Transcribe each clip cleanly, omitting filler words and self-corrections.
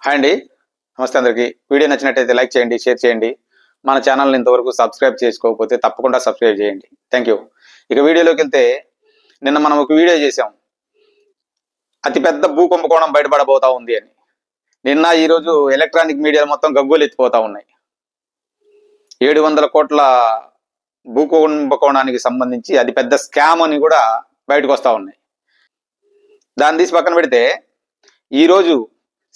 Hi అండి, నమస్తే అందరికీ. వీడియో నచ్చినట్టయితే లైక్ చేయండి, షేర్ చేయండి. మన ఛానల్ని ఇంతవరకు సబ్స్క్రైబ్ చేసుకోకపోతే తప్పకుండా సబ్స్క్రైబ్ చేయండి. Thank you. ఇక వీడియోలోకి వెళ్తే, నిన్న మనం ఒక వీడియో చేసాం, అతిపెద్ద భూ కుంభకోణం బయటపడబోతా ఉంది అని. నిన్న ఈరోజు ఎలక్ట్రానిక్ మీడియాలు మొత్తం గగ్గోలు ఎత్తిపోతా ఉన్నాయి. 700 కోట్ల భూ కుంభకోణానికి సంబంధించి అది పెద్ద స్కామ్ అని కూడా బయటకు వస్తూ ఉన్నాయి. దాన్ని తీసి పక్కన పెడితే, ఈరోజు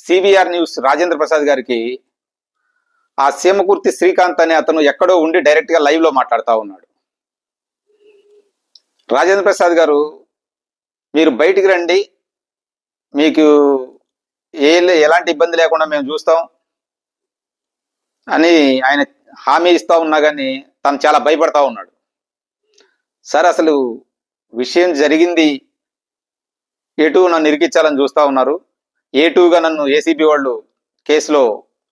సిబిఆర్ న్యూస్ రాజేంద్ర ప్రసాద్ గారికి ఆ సీమకుర్తి శ్రీకాంత్ అనే అతను ఎక్కడో ఉండి డైరెక్ట్ గా లైవ్ లో మాట్లాడుతూ ఉన్నాడు. రాజేంద్ర ప్రసాద్ గారు, మీరు బయటికి రండి, మీకు ఎలాంటి ఇబ్బంది లేకుండా మేము చూస్తాం అని ఆయన హామీ ఇస్తా ఉన్నా కానీ తను చాలా భయపడతా ఉన్నాడు. సార్, అసలు విషయం జరిగింది ఏటూ నన్ను ఇరికించాలని చూస్తూ ఉన్నారు. ఏటూగా నన్ను ఏసీబీ వాళ్ళు కేసులో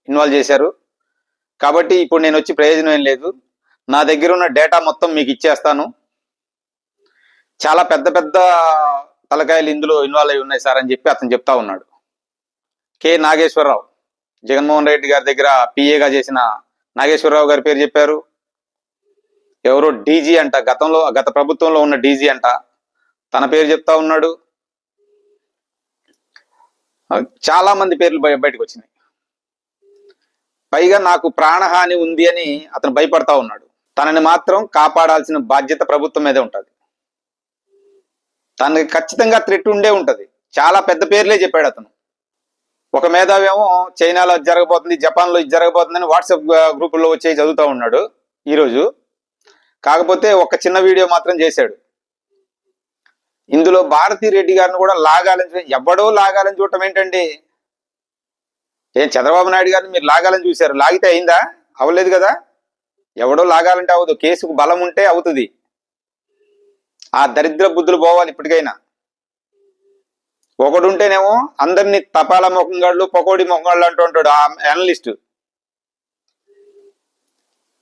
ఇన్వాల్వ్ చేశారు. కాబట్టి ఇప్పుడు నేను వచ్చి ప్రయోజనం ఏం లేదు. నా దగ్గర ఉన్న డేటా మొత్తం మీకు ఇచ్చేస్తాను. చాలా పెద్ద పెద్ద తలకాయలు ఇందులో ఇన్వాల్వ్ అయి ఉన్నాయి సార్ అని చెప్పి అతను చెప్తా ఉన్నాడు. కె నాగేశ్వరరావు, జగన్మోహన్ రెడ్డి గారి దగ్గర పిఏగా చేసిన నాగేశ్వరరావు గారి పేరు చెప్పారు. ఎవరో డీజీ అంట, గత ప్రభుత్వంలో ఉన్న డీజీ అంట, తన పేరు చెప్తా ఉన్నాడు. చాలా మంది పేర్లు బయటకు వచ్చినాయి. పైగా నాకు ప్రాణహాని ఉంది అని అతను భయపడతా ఉన్నాడు. తనని మాత్రం కాపాడాల్సిన బాధ్యత ప్రభుత్వం మీదే ఉంటుంది. తనకి ఖచ్చితంగా థ్రెట్ ఉండే ఉంటది. చాలా పెద్ద పేర్లే చెప్పాడు అతను. ఒక మేధావేమో చైనాలో జరగబోతుంది, జపాన్లో ఇది జరగబోతుందని వాట్సాప్ గ్రూపుల్లో వచ్చి చదువుతూ ఉన్నాడు ఈరోజు. కాకపోతే ఒక చిన్న వీడియో మాత్రం చేశాడు. ఇందులో భారతీ రెడ్డి గారిని కూడా ఎవడో లాగాలని చూడటం ఏంటండి? చంద్రబాబు నాయుడు గారిని మీరు లాగాలని చూశారు, లాగితే అయిందా? అవ్వలేదు కదా. ఎవడో లాగాలంటే అవ్వదు, కేసుకు బలం ఉంటే అవుతుంది. ఆ దరిద్ర బుద్ధులు పోవాలి ఇప్పటికైనా. ఒకడుంటేనేమో అందరినీ తపాలా మొఖంగాళ్ళు, పకోడి మొఖంగాళ్ళు అంటూ ఉంటాడు ఆ అనలిస్ట్.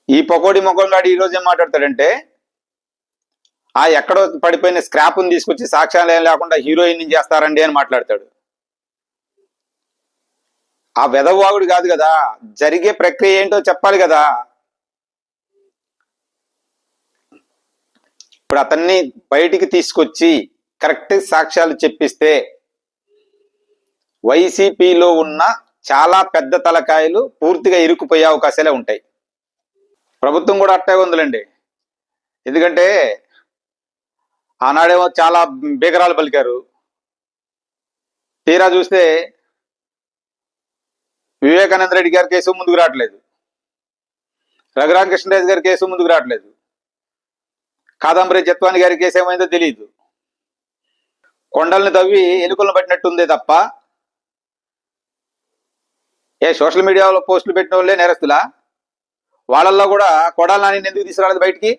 ఈ పకోడి మొఖంగాడు ఈరోజు ఏం మాట్లాడతాడంటే, ఆ ఎక్కడో పడిపోయిన స్క్రాప్ని తీసుకొచ్చి సాక్ష్యాలు ఏం లేకుండా హీరోయిన్ చేస్తారండి అని మాట్లాడతాడు. ఆ వెధవాగుడు కాదు కదా, జరిగే ప్రక్రియ ఏంటో చెప్పాలి కదా. ఇప్పుడు అతన్ని బయటికి తీసుకొచ్చి కరెక్ట్ సాక్ష్యాలు చెప్పిస్తే వైసీపీలో ఉన్న చాలా పెద్ద తలకాయలు పూర్తిగా ఇరుక్కుపోయే అవకాశాలే ఉంటాయి. ప్రభుత్వం కూడా అట్టే ఉందిలేండి. ఎందుకంటే ఆనాడేమో చాలా బీగరాలు పలికారు. తీరా చూస్తే వివేకానంద రెడ్డి గారి కేసు ముందుకు రావట్లేదు, రఘురామకృష్ణరాజు గారి కేసు ముందుకు రావట్లేదు, కాదంబరి జత్వాని గారి కేసు ఏమైందో తెలియదు. కొండల్ని తవ్వి ఎలుకలను పట్టినట్టుందే తప్ప సోషల్ మీడియాలో పోస్టులు పెట్టిన వాళ్ళే నేరస్తులా? వాళ్ళల్లో కూడా కొడాలి నాని ఎందుకు తీసుకురాలేదు బయటికి?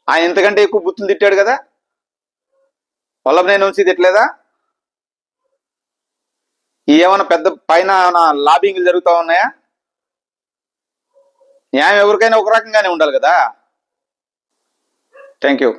ఆయన ఇంతకంటే ఎక్కువ బుద్ధులు తిట్టాడు కదా. వల్లభనేని వంశీ తిట్టలేదా? ఏమైనా పెద్ద పైన లాబింగ్లు జరుగుతూ ఉన్నాయా? న్యాయం ఎవరికైనా ఒక రకంగానే ఉండాలి కదా. Thank you.